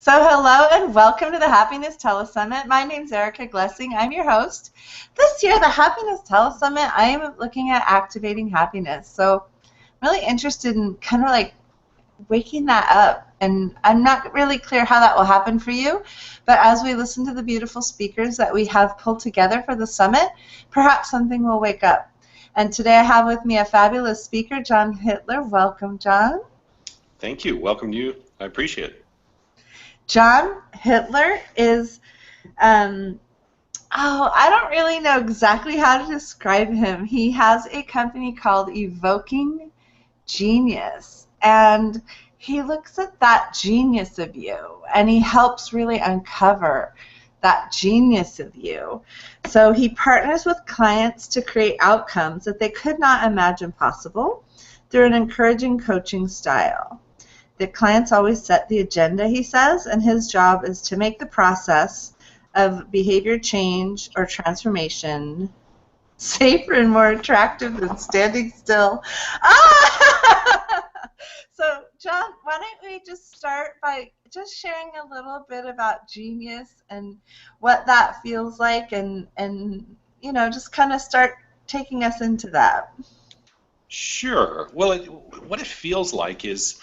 So hello and welcome to the Happiness Telesummit. My name's Erica Glessing. I'm your host. This year, the Happiness Telesummit, I am looking at activating happiness. So I'm really interested in kind of like waking that up. And I'm not really clear how that will happen for you, but as we listen to the beautiful speakers that we have pulled together for the summit, perhaps something will wake up. And today I have with me a fabulous speaker, John Hittler. Welcome, John. Thank you. Welcome to you. I appreciate it. John Hittler is, I don't really know exactly how to describe him. He has a company called Evoking Genius, and he looks at that genius of you, and he helps really uncover that genius of you. So he partners with clients to create outcomes that they could not imagine possible through an encouraging coaching style. The clients always set the agenda, he says, and his job is to make the process of behavior change or transformation safer and more attractive than standing still. So, John, why don't we just start by just sharing a little bit about genius and what that feels like, and just kind of start taking us into that. Sure. Well, what it feels like is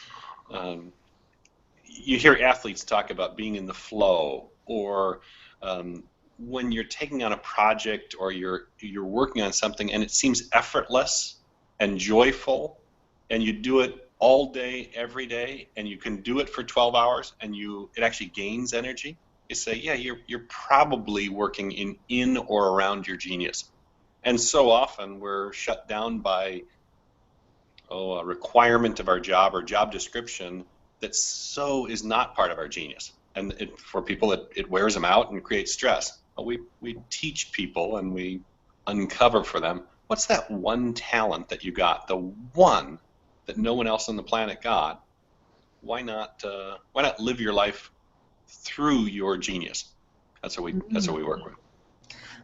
you hear athletes talk about being in the flow, or when you're taking on a project or you're working on something and it seems effortless and joyful, and you do it all day, every day, and you can do it for 12 hours, and it actually gains energy. You say, yeah, you're probably working in or around your genius. And so often we're shut down by a requirement of our job or job description that so is not part of our genius. And for people, it wears them out and creates stress. But we teach people and we uncover for them, what's that one talent that you got, the one that no one else on the planet got? Why not live your life through your genius? That's what we work with.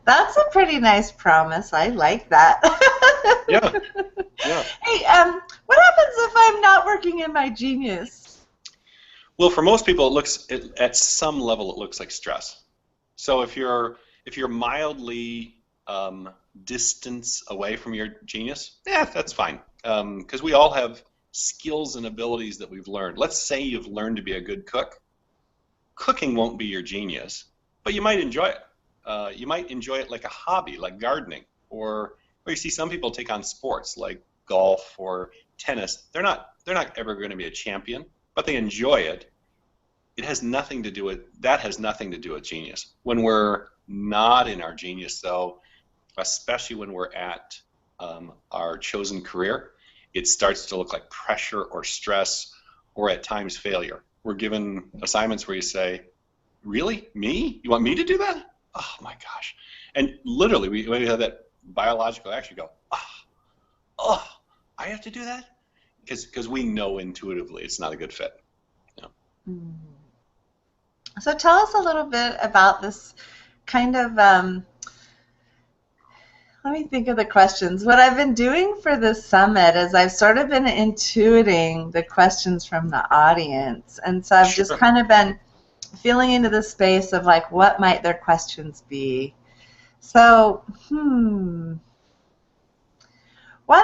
That's a pretty nice promise. I like that. Yeah. Yeah. Hey, what happens if I'm not working in my genius? Well, for most people, at some level it looks like stress. So if you're mildly distance away from your genius, yeah, that's fine. Because we all have skills and abilities that we've learned. Let's say you've learned to be a good cook. Cooking won't be your genius, but you might enjoy it. You might enjoy it like a hobby, like gardening, or you see some people take on sports like golf or tennis. They're not ever going to be a champion, but they enjoy it. That has nothing to do with genius. When we're not in our genius, though, especially when we're at our chosen career, it starts to look like pressure or stress, or at times failure. We're given assignments where you say, really? Me? You want me to do that? Oh my gosh. And literally we have that biological action, go, oh, I have to do that? Because we know intuitively it's not a good fit. Yeah. So tell us a little bit about this kind of, let me think of the questions. What I've been doing for this summit is I've sort of been intuiting the questions from the audience. And so I've Sure. just kind of been feeling into the space of like, what might their questions be? So, why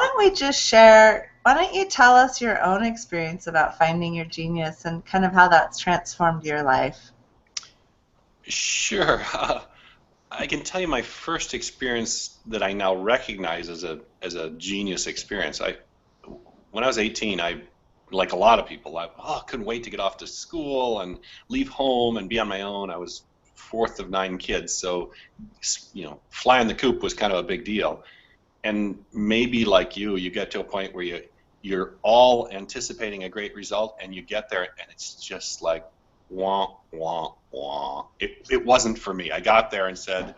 don't you tell us your own experience about finding your genius and kind of how that's transformed your life? Sure. I can tell you my first experience that I now recognize as a genius experience. When I was 18, like a lot of people, I couldn't wait to get off to school and leave home and be on my own. I was fourth of 9 kids, so flying the coop was kind of a big deal. And maybe like you get to a point where you're all anticipating a great result, and you get there and it's just like wah wah wah. It wasn't for me. I got there and said,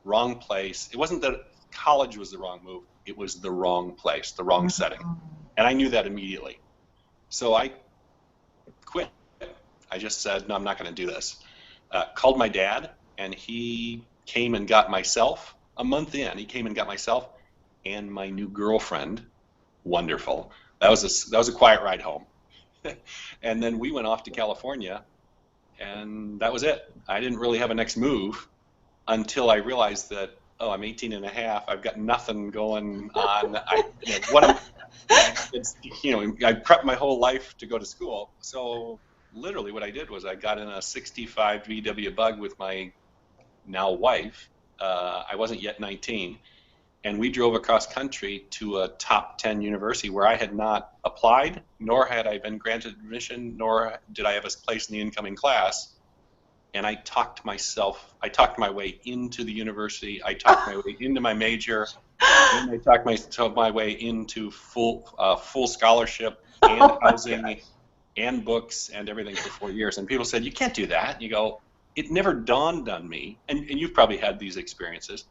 wrong place. It wasn't that college was the wrong move. It was the wrong place, the wrong setting. And I knew that immediately. So I quit. I just said, no, I'm not going to do this. Called my dad, and he came and got myself. A month in, he came and got myself and my new girlfriend. Wonderful. That was a quiet ride home. And then we went off to California and that was it. I didn't really have a next move until I realized that, oh, I'm 18 and a half. I've got nothing going on. I prepped my whole life to go to school. So literally what I did was I got in a 65 VW Bug with my now wife. I wasn't yet 19. And we drove across country to a top 10 university where I had not applied, nor had I been granted admission, nor did I have a place in the incoming class. And I talked my way into the university. I talked my way into my major, and I talked my way into full scholarship and housing and books and everything for 4 years. And people said, you can't do that. And you go, it never dawned on me, and you've probably had these experiences.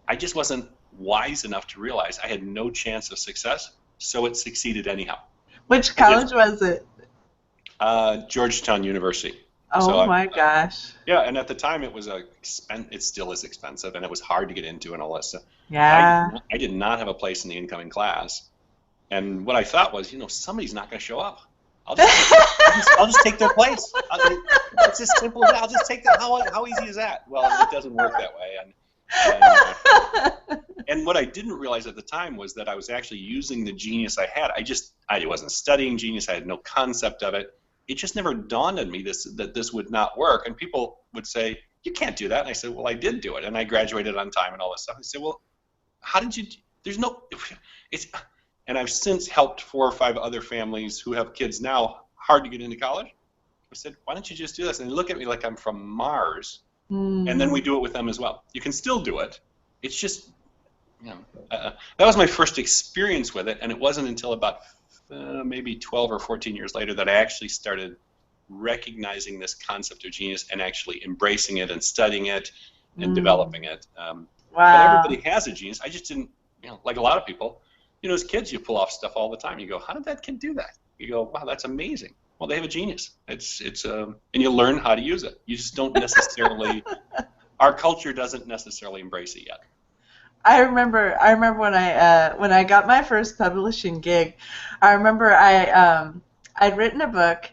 I just wasn't wise enough to realize I had no chance of success, so it succeeded anyhow. Which college was it? Georgetown University. Oh my gosh. Yeah, and at the time it still is expensive, and it was hard to get into and all that stuff. Yeah. I did not have a place in the incoming class, and what I thought was, somebody's not going to show up. I'll just take their place. It's as simple as that. I'll just take that. How easy is that? Well, it doesn't work that way. And what I didn't realize at the time was that I was actually using the genius I had. I wasn't studying genius. I had no concept of it. It just never dawned on me that this would not work. And people would say, you can't do that. And I said, well, I did do it. And I graduated on time and all this stuff. I said, well, how did you, and I've since helped 4 or 5 other families who have kids now hard to get into college. I said, why don't you just do this? And they look at me like I'm from Mars. And then we do it with them as well. You can still do it. It's just, that was my first experience with it. And it wasn't until about maybe 12 or 14 years later that I actually started recognizing this concept of genius and actually embracing it and studying it and developing it. Wow. But everybody has a genius. I just didn't, like a lot of people, as kids you pull off stuff all the time. You go, how did that kid do that? You go, wow, that's amazing. Well, they have a genius. And you learn how to use it. You just don't necessarily, our culture doesn't necessarily embrace it yet. I remember when I got my first publishing gig. I remember I'd written a book,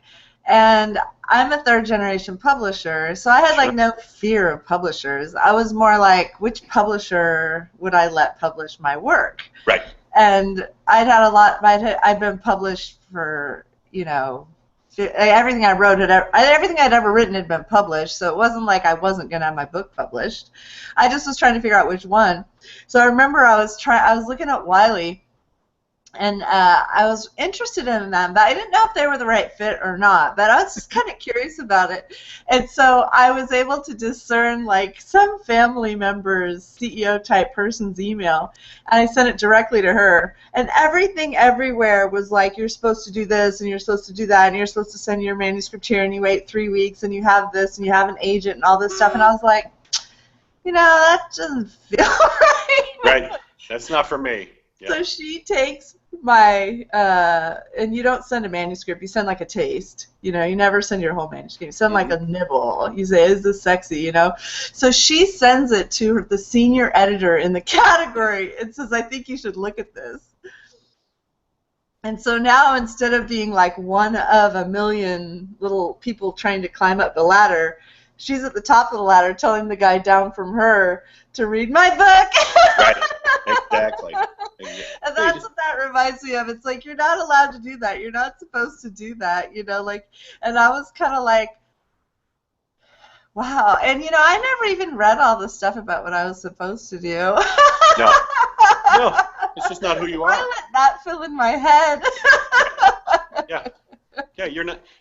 and I'm a 3rd-generation publisher, so I had no fear of publishers. I was more like, which publisher would I let publish my work? Right. And I'd been published for everything I wrote everything I'd ever written had been published, so it wasn't like I wasn't going to have my book published. I just was trying to figure out which one. So I remember I was looking at Wiley, and I was interested in them, but I didn't know if they were the right fit or not. But I was just kind of curious about it, and so I was able to discern some family member's CEO type person's email, and I sent it directly to her. And everything everywhere was like, you're supposed to do this, and you're supposed to do that, and you're supposed to send your manuscript here, and you wait 3 weeks, and you have this, and you have an agent, and all this stuff. And I was like, that doesn't feel right. Right. That's not for me. Yeah. So she takes my, and you don't send a manuscript, you send a taste. You never send your whole manuscript. You send a nibble. You say, is this sexy, So she sends it to the senior editor in the category and says, I think you should look at this. And so now, instead of being one of a million little people trying to climb up the ladder, she's at the top of the ladder telling the guy down from her to read my book. Right. Exactly. And that's what that reminds me of. It's like, you're not allowed to do that. You're not supposed to do that, and I was kind of like, wow. And, I never even read all the stuff about what I was supposed to do. No, it's just not who you are. I let that fill in my head. Yeah,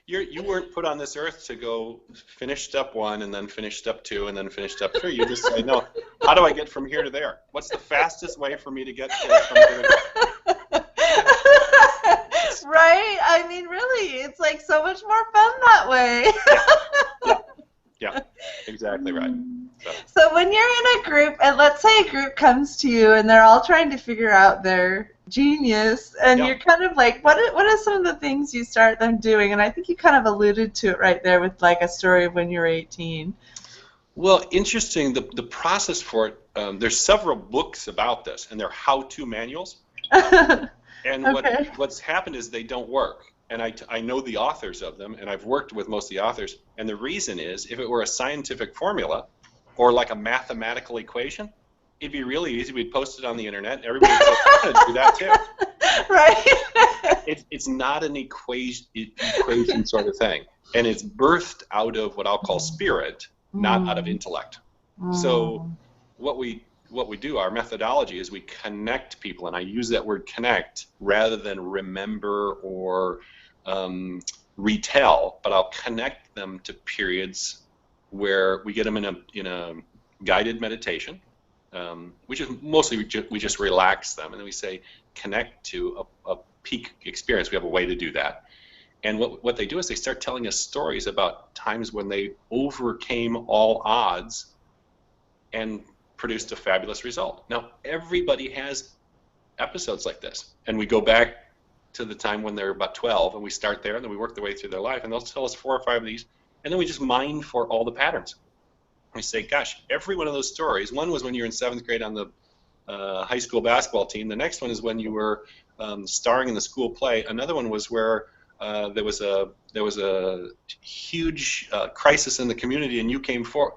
you weren't put on this earth to go finish step 1 and then finish step 2 and then finish step 3. You just say, no, how do I get from here to there? What's the fastest way for me to get from here to there? Right? I mean, really, it's so much more fun that way. Yeah, exactly right. So when you're in a group, and let's say a group comes to you and they're all trying to figure out their genius, and you're kind of like, what are some of the things you start them doing? And I think you kind of alluded to it right there with a story of when you were 18. Well, interesting, the process for it, there's several books about this, and they're how-to manuals. And okay. what's happened is they don't work. and I know the authors of them, and I've worked with most of the authors. And the reason is, if it were a scientific formula or like a mathematical equation, it'd be really easy. We'd post it on the internet, and everybody would say, "I'm going to do that too." Right. It's not an equation sort of thing, and it's birthed out of what I'll call spirit, not out of intellect. So what we do, our methodology is we connect people, and I use that word connect rather than remember or retell, but I'll connect them to periods where we get them in a guided meditation, which is mostly we just relax them, and then we say connect to a peak experience. We have a way to do that. And what they do is they start telling us stories about times when they overcame all odds and produced a fabulous result. Now, everybody has episodes like this, and we go back to the time when they're about 12, and we start there, and then we work their way through their life, and they'll tell us 4 or 5 of these, and then we just mine for all the patterns. We say, gosh, every one of those stories, one was when you were in 7th grade on the high school basketball team, the next one is when you were starring in the school play, another one was where there was a huge crisis in the community, and you came forward.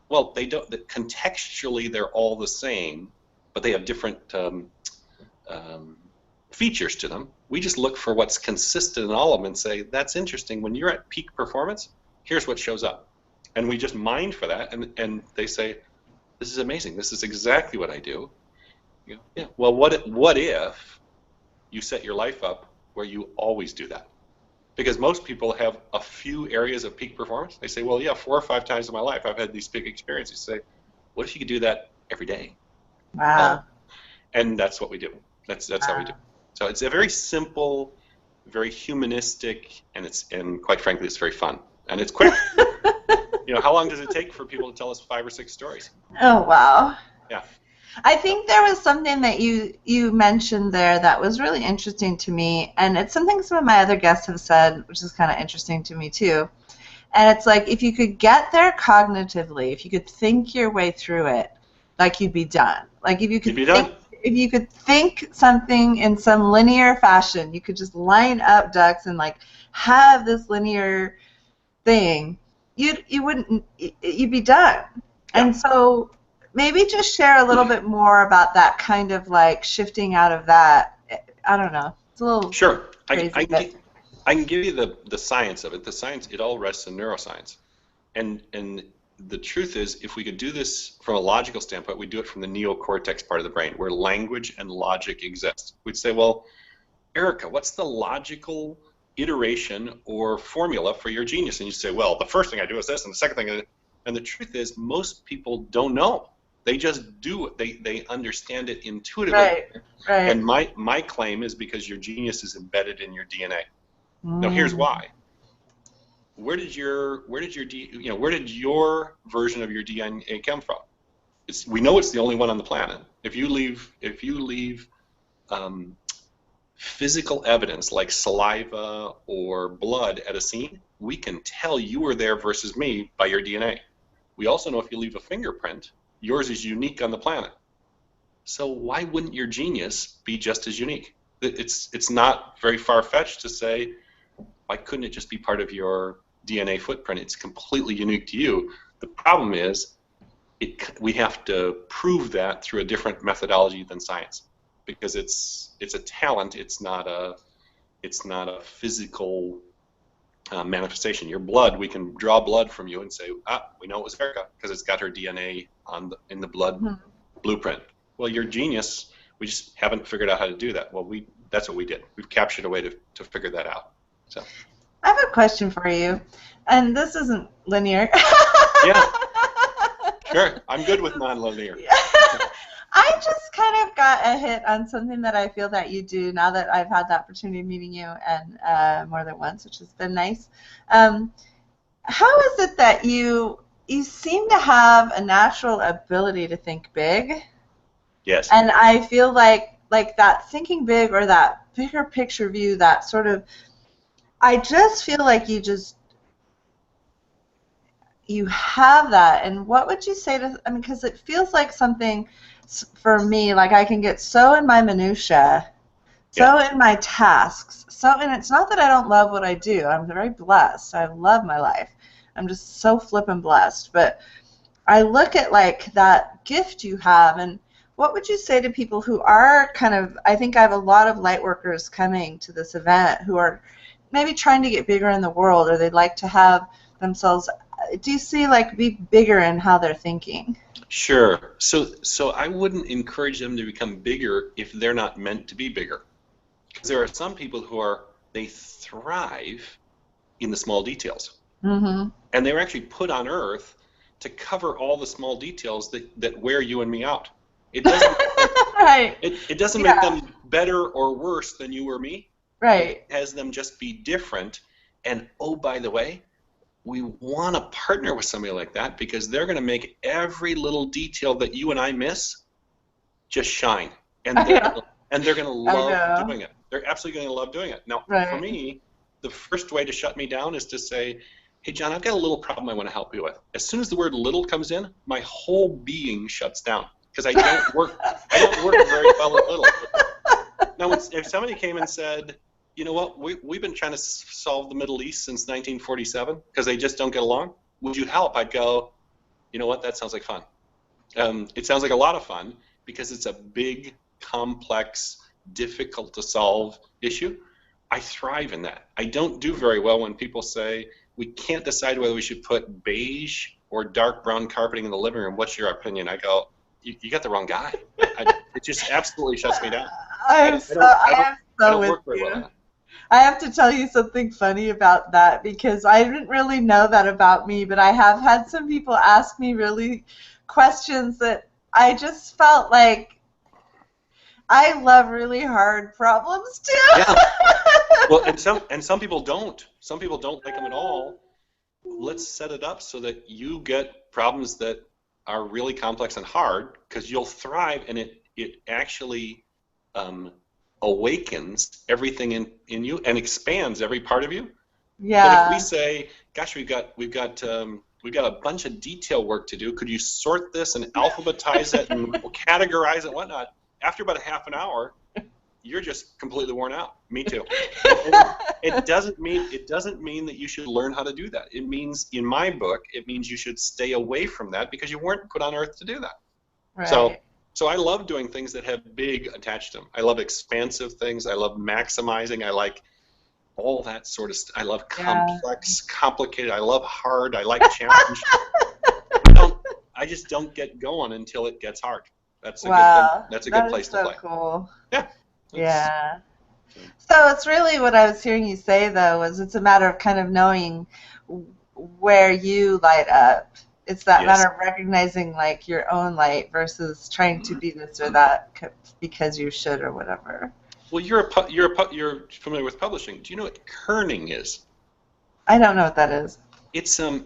Well, they don't. Contextually, they're all the same, but they have different features to them. We just look for what's consistent in all of them and say, that's interesting. When you're at peak performance, here's what shows up. And we just mine for that, and they say, this is amazing. This is exactly what I do. You know, yeah. Well, what if you set your life up where you always do that? Because most people have a few areas of peak performance. They say, well, yeah, 4 or 5 times in my life I've had these big experiences. Say, what if you could do that every day? Wow. And that's what we do. That's how we do. So it's a very simple, very humanistic, and quite frankly, it's very fun. And it's quick. You know, how long does it take for people to tell us 5 or 6 stories? Oh, wow. Yeah. I think there was something that you mentioned there that was really interesting to me, and it's something some of my other guests have said, which is kind of interesting to me too. And it's like, if you could get there cognitively, if you could think your way through it, like, you'd be done. Like, if you could think something in some linear fashion, you could just line up ducks and like have this linear thing, you'd be done. Yeah. And so maybe just share a little bit more about that kind of like shifting out of that. I don't know. It's a little sure. Crazy, I can give you the science of it. The science, it all rests in neuroscience. And the truth is, if we could do this from a logical standpoint, we'd do it from the neocortex part of the brain, where language and logic exist. We'd say, well, Erica, what's the logical iteration or formula for your genius? And you say, well, the first thing I do is this, and the second thing, and the truth is, most people don't know. They just do it. They understand it intuitively. Right. And my claim is because your genius is embedded in your DNA. Now, here's why. Where did your version of your DNA come from? We know it's the only one on the planet. If you leave physical evidence like saliva or blood at a scene, we can tell you were there versus me by your DNA. We also know if you leave a fingerprint, yours is unique on the planet. So why wouldn't your genius be just as unique? It's not very far-fetched to say, why couldn't it just be part of your DNA footprint? It's completely unique to you. The problem is, we have to prove that through a different methodology than science, because it's a talent. It's not a physical manifestation. Your blood, we can draw blood from you and say, we know it was Erica because it's got her DNA in the blood blueprint. Well, your genius, we just haven't figured out how to do that. Well, that's what we did. We've captured a way to figure that out. So, I have a question for you, and this isn't linear. Yeah. Sure. I'm good with nonlinear. I just kind of got a hit on something that I feel that you do now that I've had the opportunity of meeting you, and more than once, which has been nice. How is it that you seem to have a natural ability to think big? Yes. And I feel like that thinking big, or that bigger picture view, that sort of, I just feel like you have that. And what would you say to, I mean, because it feels like something for me, like I can get so in my minutia Yeah. so in my tasks. So, and it's not that I don't love what I do. I'm very blessed. I love my life. I'm just so flippin' blessed. But I look at like that gift you have, and what would you say to people who are kind of, I think I have a lot of light workers coming to this event who are maybe trying to get bigger in the world, or they'd like to have themselves, do you see like be bigger in how they're thinking? Sure. So I wouldn't encourage them to become bigger if they're not meant to be bigger. Because there are some people they thrive in the small details. Mm-hmm. And they were actually put on Earth to cover all the small details that wear you and me out. It doesn't Right. it doesn't make Yeah. them better or worse than you or me. It Right. has them just be different. And oh, by the way, we want to partner with somebody like that because they're going to make every little detail that you and I miss just shine. And Yeah. they're going to I love know. doing it. They're absolutely going to love doing it. Now, for Right. me, the first way to shut me down is to say, hey, John, I've got a little problem I want to help you with. As soon as the word little comes in, my whole being shuts down because I don't work very well at little. Now, if somebody came and said, you know what, we've been trying to solve the Middle East since 1947 because they just don't get along, would you help? I'd go, you know what, that sounds like fun. It sounds like a lot of fun because it's a big, complex, difficult to solve issue. I thrive in that. I don't do very well when people say, we can't decide whether we should put beige or dark brown carpeting in the living room. What's your opinion? I go, you got the wrong guy. It just absolutely shuts me down. I I'm don't, I so don't, I I don't, am I so don't with work very well in you. that. I have to tell you something funny about that because I didn't really know that about me, but I have had some people ask me really questions that I just felt like I love really hard problems too. Yeah. Well, and some people don't. Some people don't like them at all. Let's set it up so that you get problems that are really complex and hard because you'll thrive and it actually um, awakens everything in you and expands every part of you. But if we Yeah. say, gosh, we've got a bunch of detail work to do, could you sort this and alphabetize it and categorize it and whatnot? After about a half an hour, you're just completely worn out. Me too. And it doesn't mean that you should learn how to do that. It means, in my book, it means you should stay away from that because you weren't put on Earth to do that. So, Right. so I love doing things that have big attached to them. I love expansive things. I love maximizing. I like all that sort of stuff. I love Yeah. complex, complicated. I love hard. I like challenge. I don't. I just don't get going until it gets hard. That's a good thing. Wow. That's a good That is place to so play. cool. Yeah. That's, Yeah. So it's really what I was hearing you say, though, is it's a matter of kind of knowing where you light up. It's that yes. matter of recognizing like your own light versus trying to Mhm. be this or that because you should or whatever. Well, you're familiar with publishing. Do you know what kerning is? I don't know what that is. It's an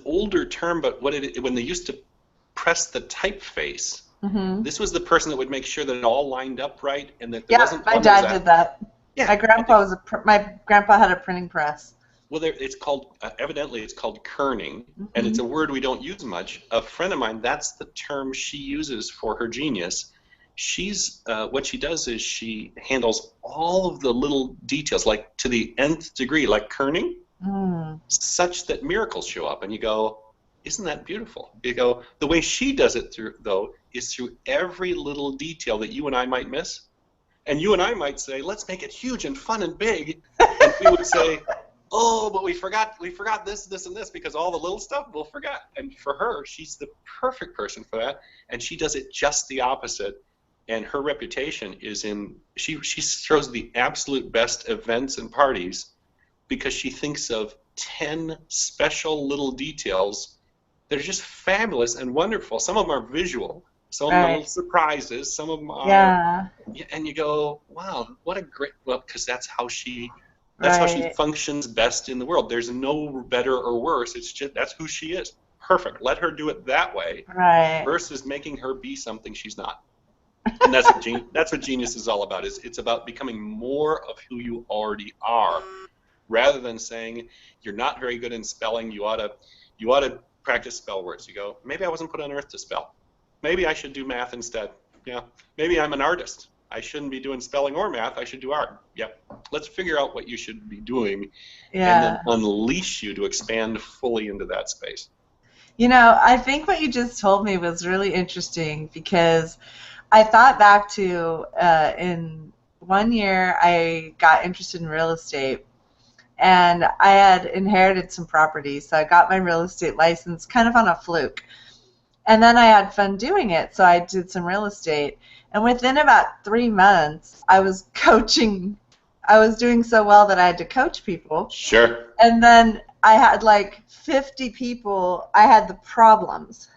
older term, but when they used to press the typeface, Hmm. this was the person that would make sure that it all lined up right and that there Yeah, wasn't my one that was dad at. did that. Yeah. My grandpa was my grandpa had a printing press. Well, it's called evidently it's called kerning, and it's Hmm. a word we don't use much. A friend of mine, that's the term she uses for her genius. She's what she does is she handles all of the little details, like to the nth degree, like kerning, Mm. such that miracles show up, and you go, "Isn't that beautiful?" You go, the way she does it through though is through every little detail that you and I might miss, and you and I might say, "Let's make it huge and fun and big," and we would say, oh, but we forgot this, and this because all the little stuff we'll forget. And for her, she's the perfect person for that, and she does it just the opposite. And her reputation is she throws the absolute best events and parties because she thinks of 10 special little details that are just fabulous and wonderful. Some of them are visual, some of them are little Right. surprises, some of them are, Yeah. and you go, wow, what a great, well, because that's how she Right. functions best in the world. There's no better or worse. It's just that's who she is. Perfect. Let her do it that way Right. versus making her be something she's not. And that's what genius is all about. It's about becoming more of who you already are, rather than saying you're not very good in spelling. You ought to practice spell words. You go, maybe I wasn't put on earth to spell. Maybe I should do math instead. Yeah. Maybe I'm an artist. I shouldn't be doing spelling or math. I should do art. Yep. Let's figure out what you should be doing and then unleash you to expand fully into that space. You know, I think what you just told me was really interesting because I thought back to in one year I got interested in real estate, and I had inherited some property, so I got my real estate license kind of on a fluke. And then I had fun doing it, so I did some real estate. And within about 3 months, I was coaching. I was doing so well that I had to coach people. Sure. And then I had like 50 people. I had the problems.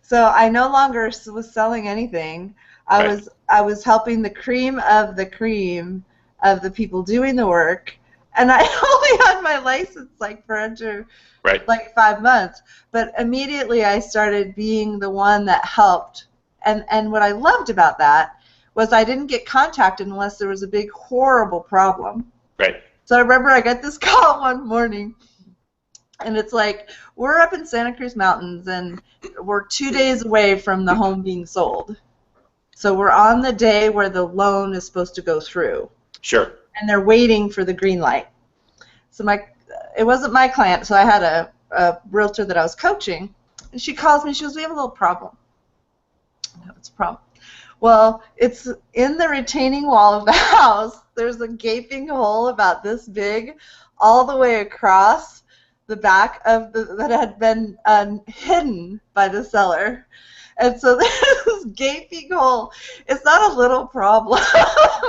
So I no longer was selling anything. I was helping the cream of the people doing the work. And I only had my license like for under like 5 months. But immediately I started being the one that helped. And what I loved about that was I didn't get contacted unless there was a big, horrible problem. Right. So I remember I got this call one morning, and it's like, we're up in Santa Cruz Mountains, and we're 2 days away from the home being sold. So we're on the day where the loan is supposed to go through. Sure. And they're waiting for the green light. So it wasn't my client, so I had a realtor that I was coaching, and she calls me. She goes, "We have a little problem." No, it's a problem. Well, it's in the retaining wall of the house. There's a gaping hole about this big, all the way across the back of that had been hidden by the seller. And so there's this gaping hole. It's not a little problem.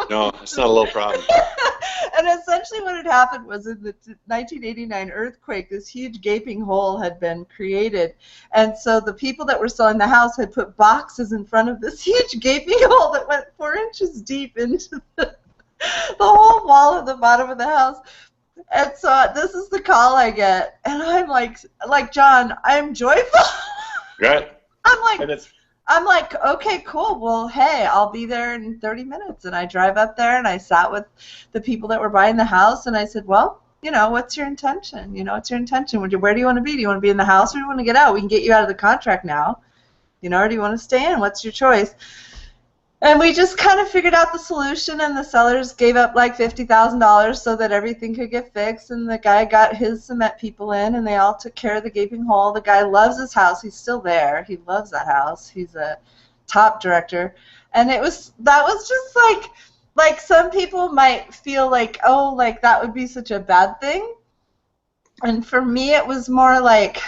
No, it's not a little problem. And essentially what had happened was in the 1989 earthquake, this huge gaping hole had been created. And so the people that were selling the house had put boxes in front of this huge gaping hole that went 4 inches deep into the whole wall at the bottom of the house. And so this is the call I get. And I'm like John, I'm joyful. Right. I'm like, okay, cool. Well, hey, I'll be there in 30 minutes. And I drive up there, and I sat with the people that were buying the house, and I said, well, what's your intention? What's your intention? Where do you want to be? Do you want to be in the house, or do you want to get out? We can get you out of the contract now. Or do you want to stay in? What's your choice? And we just kind of figured out the solution, and the sellers gave up like $50,000 so that everything could get fixed, and the guy got his cement people in, and they all took care of the gaping hole. The guy loves his house. He's still there. He loves that house. He's a top director. And that was just like some people might feel like, oh, like that would be such a bad thing. And for me, it was more like,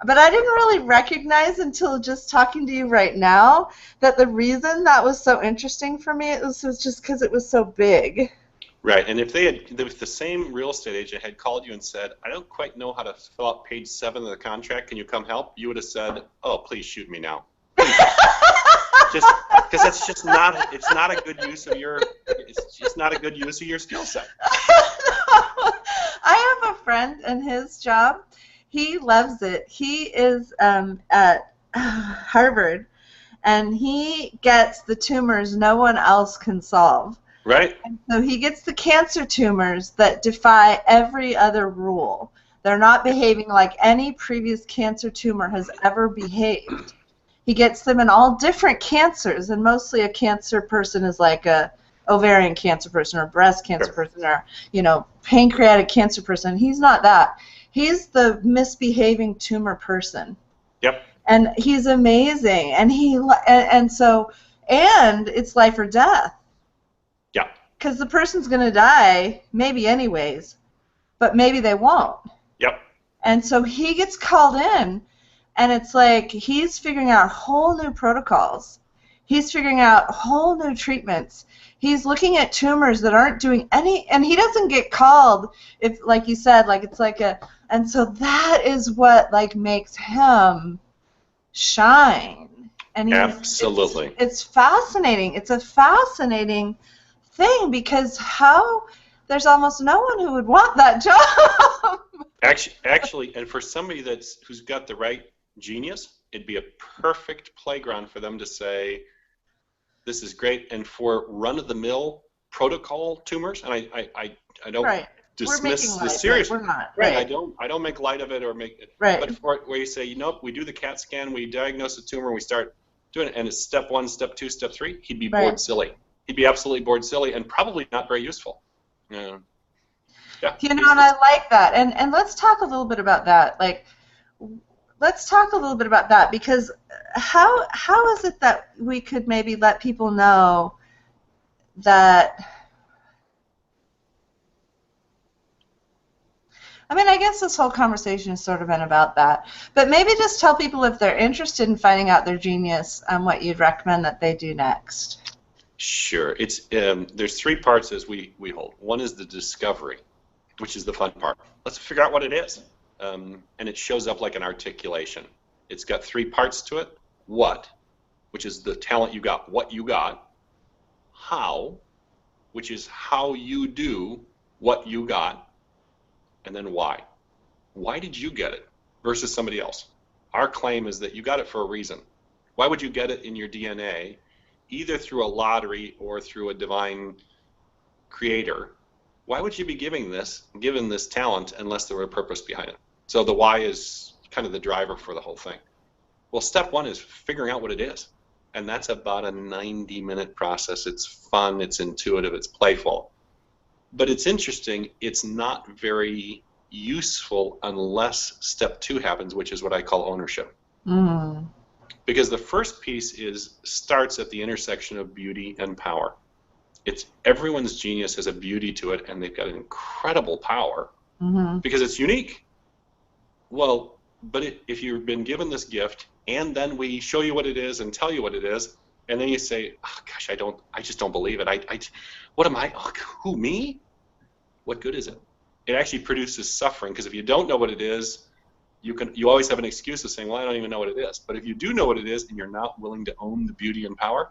but I didn't really recognize until just talking to you right now that the reason that was so interesting for me was just because it was so big. Right, and if the same real estate agent had called you and said, "I don't quite know how to fill out page 7 of the contract. Can you come help?" You would have said, "Oh, please shoot me now." Just because it's not a good use of your skill set. I have a friend in his job. He loves it. He is at Harvard, and he gets the tumors no one else can solve. Right. And so he gets the cancer tumors that defy every other rule. They're not behaving like any previous cancer tumor has ever behaved. He gets them in all different cancers, and mostly a cancer person is like a ovarian cancer person or breast cancer person or, pancreatic cancer person. He's not that. He's the misbehaving tumor person. Yep. And he's amazing. And and it's life or death. Yeah. Because the person's going to die, maybe anyways, but maybe they won't. Yep. And so he gets called in, and it's like he's figuring out whole new protocols. He's figuring out whole new treatments. He's looking at tumors that aren't doing any, and he doesn't get called if, like you said, like it's like and so that is what like makes him shine. And absolutely, it's fascinating. It's a fascinating thing because there's almost no one who would want that job. Actually, and for somebody who's got the right genius, it'd be a perfect playground for them to say, this is great. And for run-of-the-mill protocol tumors, and I don't dismiss the serious. We're not. Right. I don't make light of it or make it. Right. But where you say, we do the CAT scan, we diagnose the tumor, we start doing it, and it's step 1, step 2, step 3, he'd be Right. bored silly. He'd be absolutely bored silly and probably not very useful. Yeah. And I like that. And let's talk a little bit about that. Let's talk a little bit about that, because how is it that we could maybe let people know that, I mean, I guess this whole conversation has sort of been about that, but maybe just tell people, if they're interested in finding out their genius, what you'd recommend that they do next. Sure. It's there's 3 parts as we hold. One is the discovery, which is the fun part. Let's figure out what it is. And it shows up like an articulation. It's got 3 parts to it. What, which is the talent you got, what you got. How, which is how you do what you got. And then why. Why did you get it versus somebody else? Our claim is that you got it for a reason. Why would you get it in your DNA, either through a lottery or through a divine creator? Why would you be given this talent unless there were a purpose behind it? So the why is kind of the driver for the whole thing. Well, step 1 is figuring out what it is. And that's about a 90-minute process. It's fun, it's intuitive, it's playful. But it's interesting, it's not very useful unless step 2 happens, which is what I call ownership. Mm. Because the first piece starts at the intersection of beauty and power. It's everyone's genius has a beauty to it, and they've got an incredible power because it's unique. Well, but if you've been given this gift, and then we show you what it is and tell you what it is, and then you say, oh, gosh, I just don't believe it. What am I? Oh, who, me? What good is it? It actually produces suffering, because if you don't know what it is, you always have an excuse of saying, well, I don't even know what it is. But if you do know what it is and you're not willing to own the beauty and power,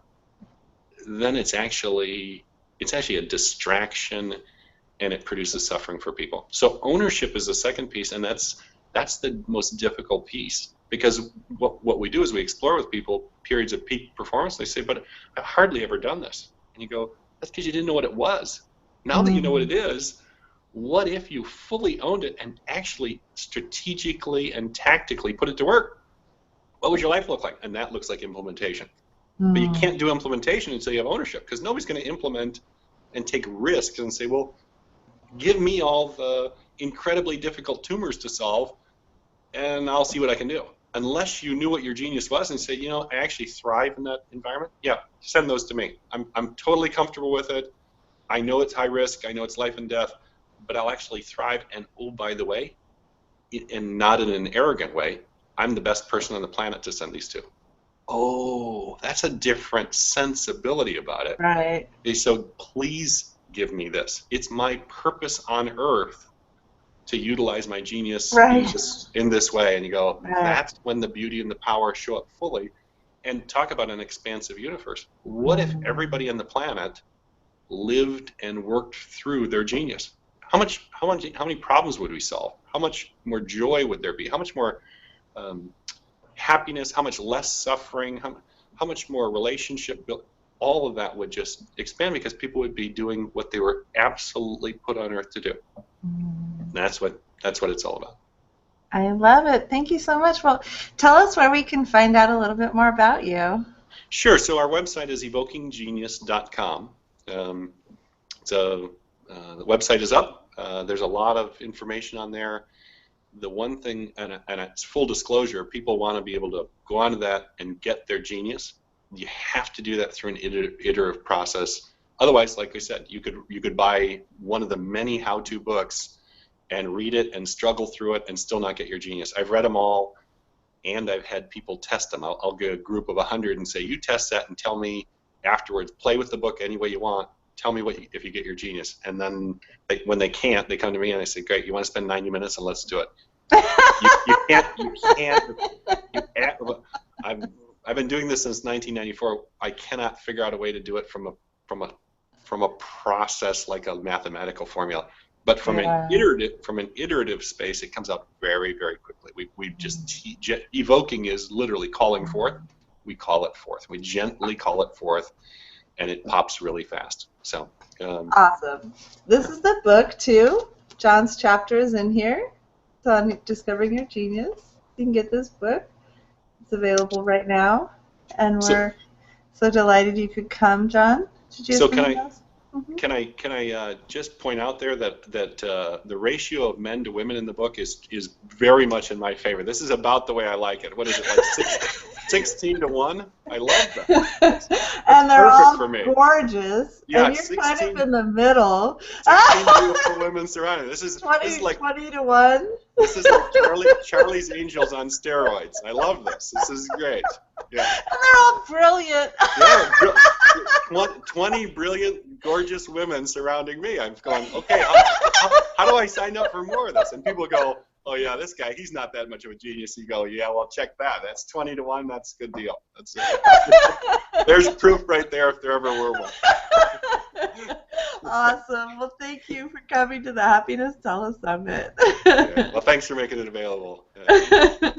then it's actually a distraction, and it produces suffering for people. So ownership is the second piece, and that's the most difficult piece, because what we do is we explore with people periods of peak performance. They say, but I've hardly ever done this. And you go, that's because you didn't know what it was. Now that you know what it is, what if you fully owned it and actually strategically and tactically put it to work? What would your life look like? And that looks like implementation. But you can't do implementation until you have ownership, because nobody's going to implement and take risks and say, well, give me all the incredibly difficult tumors to solve, and I'll see what I can do. Unless you knew what your genius was and say, I actually thrive in that environment, yeah, send those to me. I'm totally comfortable with it. I know it's high risk. I know it's life and death, but I'll actually thrive. And oh, by the way, and not in an arrogant way, I'm the best person on the planet to send these to. Oh, that's a different sensibility about it. Right. So please give me this. It's my purpose on earth to utilize my genius in this way. And you go, that's when the beauty and the power show up fully. And talk about an expansive universe. What if everybody on the planet lived and worked through their genius? How many problems would we solve? How much more joy would there be? How much more happiness? How much less suffering? How much more relationship built? All of that would just expand, because people would be doing what they were absolutely put on earth to do. That's what it's all about. I love it. Thank you so much. Well, tell us where we can find out a little bit more about you. Sure. So our website is evokinggenius.com. The website is up. There's a lot of information on there. The one thing, and it's full disclosure, people want to be able to go onto that and get their genius. You have to do that through an iterative process. Otherwise, like I said, you could buy one of the many how-to books and read it and struggle through it and still not get your genius. I've read them all, and I've had people test them. I'll get a group of 100 and say, you test that and tell me afterwards. Play with the book any way you want. Tell me if you get your genius. And then when they can't, they come to me and I say, great, you want to spend 90 minutes and let's do it. I've been doing this since 1994. I cannot figure out a way to do it from a process like a mathematical formula. But from an iterative space, it comes out very, very quickly. We just evoking is literally calling forth. We call it forth. We gently call it forth, and it pops really fast. So awesome. This is the book too. John's chapter is in here. It's on Discovering Your Genius. You can get this book. It's available right now. And So, we're so delighted you could come, John. Did you have so can something I else? Mhm. can I just point out there that the ratio of men to women in the book is very much in my favor. This is about the way I like it. What is it, like 16 to 1? I love that. That's And they're perfect for all me. gorgeous, Yeah, and you're kind of 16 in the middle. 16 beautiful women surrounding. This is 20, like 20 to 1. this is like Charlie's Angels on steroids. I love this. This is great. Yeah. And they're all brilliant. Yeah, 20 brilliant, gorgeous women surrounding me. I'm going, okay, how do I sign up for more of this? And people go, oh yeah, this guy, he's not that much of a genius. You go, yeah, well, check that. That's 20 to 1. That's a good deal. That's it. There's proof right there if there ever were one. Awesome. Well, thank you for coming to the Happiness Telesummit. Yeah. Well, thanks for making it available. Yeah.